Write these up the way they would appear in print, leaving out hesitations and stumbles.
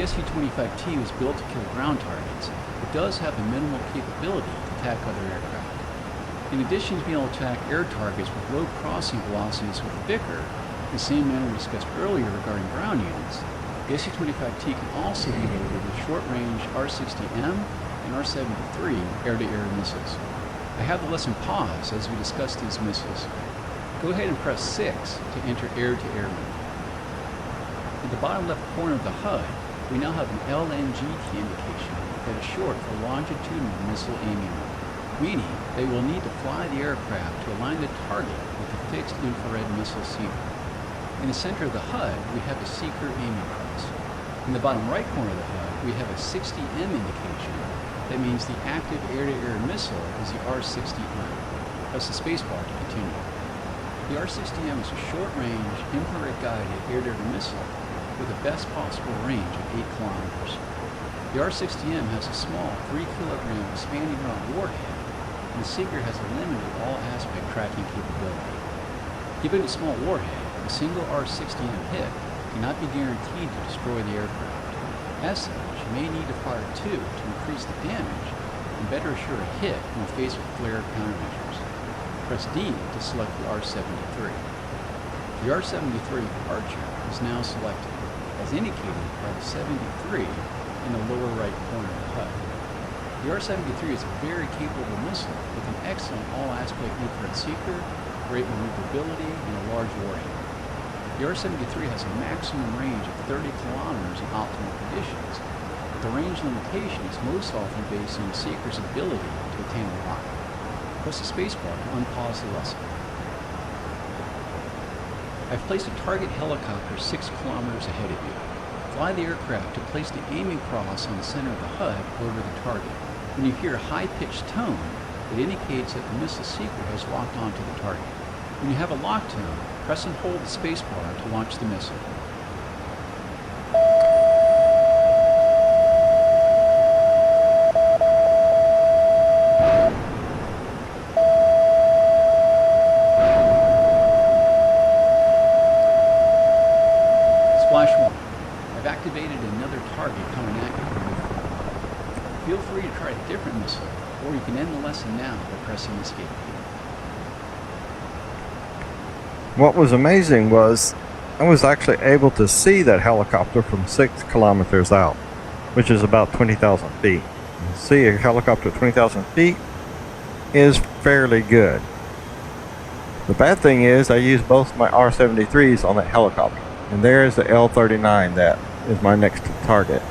Su-25T was built to kill ground targets, but does have the minimal capability to attack other aircraft. In addition to being able to attack air targets with low crossing velocities with the Vickr, in the same manner we discussed earlier regarding ground units, the Su-25T can also be loaded with short-range R-60M and R-73 air-to-air missiles. I have the lesson paused as we discuss these missiles. Go ahead and press 6 to enter air-to-air mode. In the bottom left corner of the HUD, we now have an LNGT indication that is short for longitudinal missile aiming mode, meaning they will need to fly the aircraft to align the target with the fixed infrared missile seeker. In the center of the HUD, we have the seeker aiming cross. In the bottom right corner of the HUD, we have a 60M indication. That means the active air-to-air missile is the R-60M. Press the spacebar to continue. The R-60M is a short-range, infrared-guided air-to-air missile with the best possible range of 8 kilometers. The R-60M has a small 3-kilogram expanding rod warhead, and the seeker has a limited all-aspect tracking capability. Given its small warhead, a single R-60M hit cannot be guaranteed to destroy the aircraft. As such, you may need to fire 2 to increase the damage and better assure a hit when faced with flare countermeasures. Press D to select the R-73. The R-73 Archer is now selected, as indicated by the 73 in the lower right corner of the HUD. The R-73 is a very capable missile with an excellent all-aspect infrared seeker, great maneuverability, and a large warhead. The R-73 has a maximum range of 30 kilometers in optimal conditions, but the range limitation is most often based on the seeker's ability to attain a lock. Press the spacebar to unpause the lesson. I've placed a target helicopter 6 kilometers ahead of you. Fly the aircraft to place the aiming cross on the center of the HUD over the target. When you hear a high-pitched tone, it indicates that the missile seeker has locked onto the target. When you have a lock tone, press and hold the spacebar to launch the missile. Splash 1. I've activated another target coming at you from your phone. Feel free to try a different missile, or you can end the lesson now by pressing escape. What was amazing was I was actually able to see that helicopter from 6 kilometers out, which is about 20,000 feet. See a helicopter at 20,000 feet is fairly good. The bad thing is I used both my R-73s on that helicopter, and there's the L-39 that is my next target.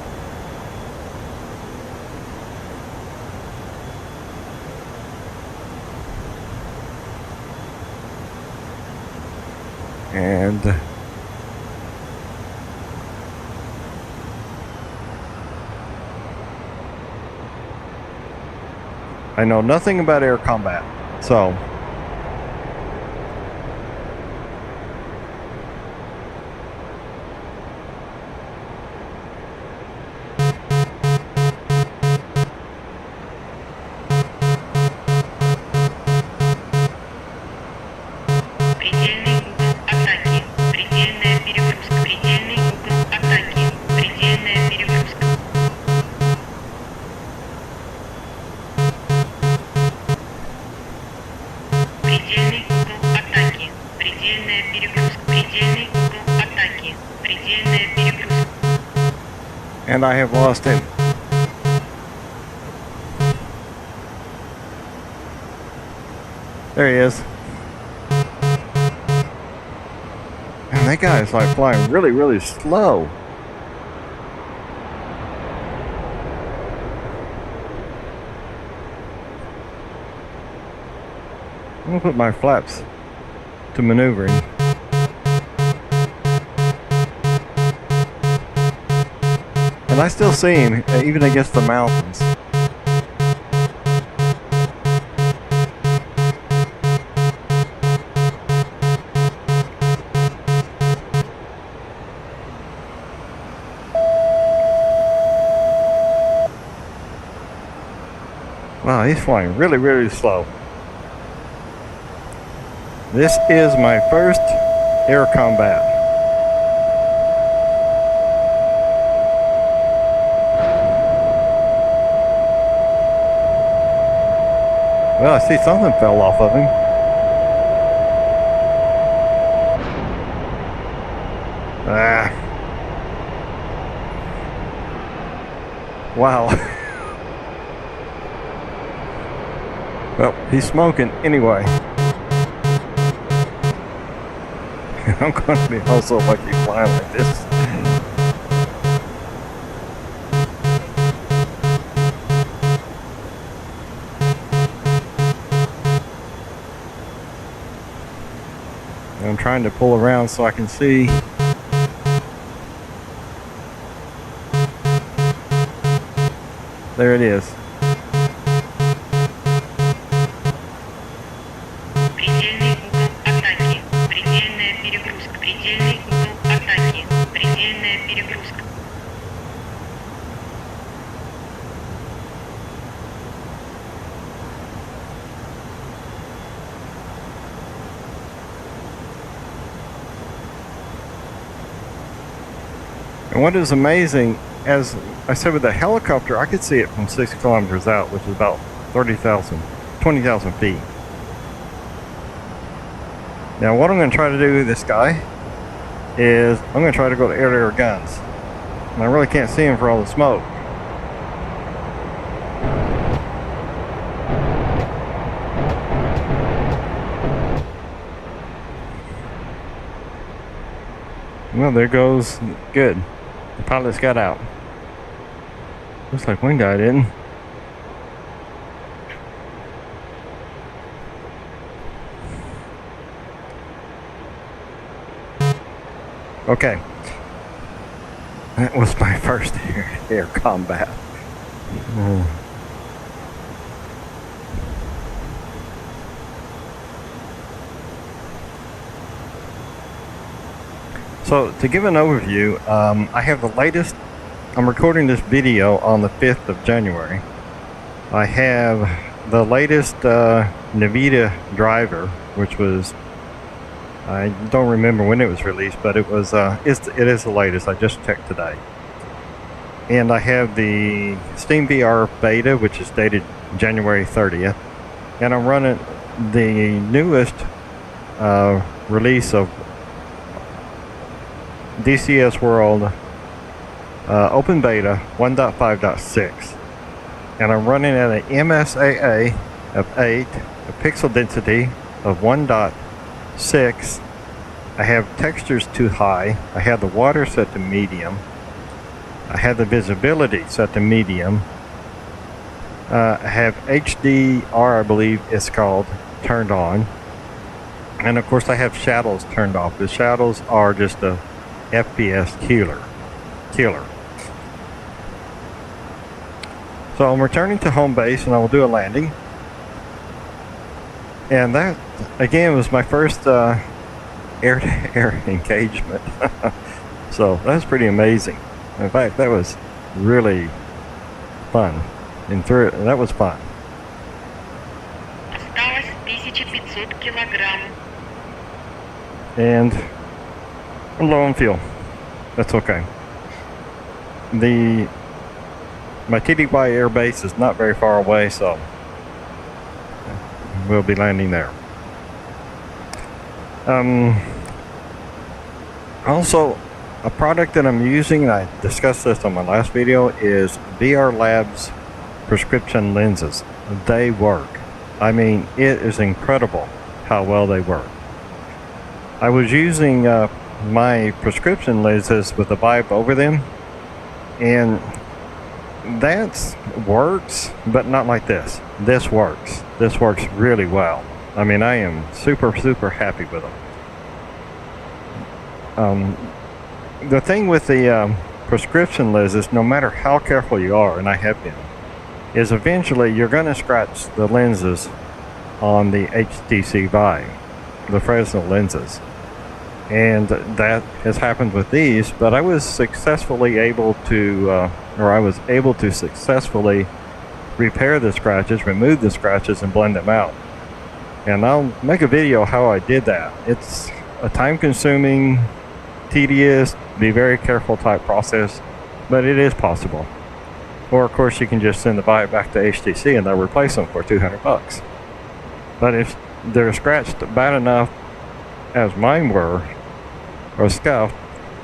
And I know nothing about air combat, so and I have lost him. There he is. And that guy is like flying really, really slow. I'm gonna put my flaps to maneuvering. And I still see him, even against the mountains. Wow, he's flying really, really slow. This is my first air combat. Well, I see something fell off of him. Ah. Wow. Well, he's smoking anyway. I'm going to be also if I keep flying like this. I'm trying to pull around so I can see. There it is. Предельный угол атаки. Предельная перегрузка. Предельный угол атаки. Предельная перегрузка. And what is amazing, as I said with the helicopter, I could see it from 6 kilometers out, which is about 20,000 feet. Now what I'm going to try to do with this guy is I'm going to try to go to air-to-air guns. And I really can't see him for all the smoke. Well, there goes. Good. The pilots got out. Looks like one guy didn't. Okay. That was my first air combat. So to give an overview, I have the latest. I'm recording this video on the 5th of January. I have the latest Nvidia driver, which was, I don't remember when it was released, but it was it is the latest. I just checked today. And I have the Steam VR beta, which is dated January 30th, and I'm running the newest release of DCS World Open Beta 1.5.6, and I'm running at an MSAA of 8, a pixel density of 1.6. I have textures too high. I have the water set to medium. I have the visibility set to medium. I have HDR, I believe it's called, turned on. And of course I have shadows turned off. The shadows are just a FPS killer. So I'm returning to home base and I will do a landing. And that again was my first air-to-air engagement. So that's pretty amazing. In fact, that was really fun. And that was fun. Осталось 1500 килограмм. And I'm low on fuel. That's okay. My TDY air base is not very far away, so we'll be landing there. Also, a product that I'm using, and I discussed this on my last video, is VR Labs prescription lenses. They work. I mean, it is incredible how well they work. I was using my prescription lenses with the Vive over them, and that works, but not like this. This works. This works really well. I mean, I am super happy with them. The thing with the prescription lenses, no matter how careful you are, and I have been, is eventually you're going to scratch the lenses on the HTC Vive, the Fresnel lenses. And that has happened with these, but I was successfully able to, successfully repair the scratches, remove the scratches, and blend them out. And I'll make a video how I did that. It's a time-consuming, tedious, be very careful type process, but it is possible. Or of course you can just send the Vive back to HTC and they'll replace them for $200. But if they're scratched bad enough as mine were, or scuffed,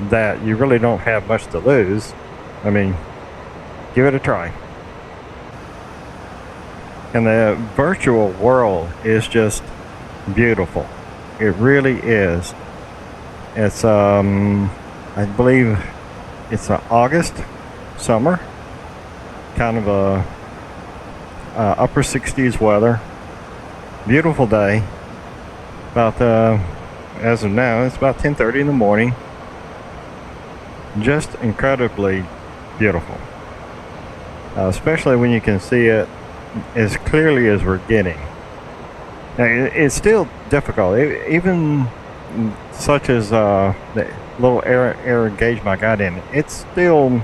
that you really don't have much to lose, I mean, give it a try. And the virtual world is just beautiful. It really is. It's I believe it's an August summer, kind of a upper 60s weather. Beautiful day. About as of now, it's about 10:30 in the morning. Just incredibly beautiful, especially when you can see it as clearly as we're getting. Now, it's still difficult, even such as the little error gauge I got in. It's still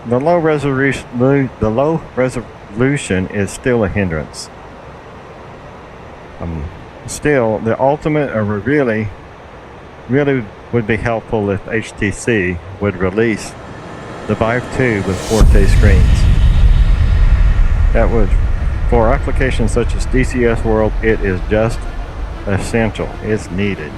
the low resolution. The low resolution is still a hindrance. Still, the ultimate, or really would be helpful if HTC would release the Vive 2 with 4K screens. That would, for applications such as DCS World, it is just essential. It's needed.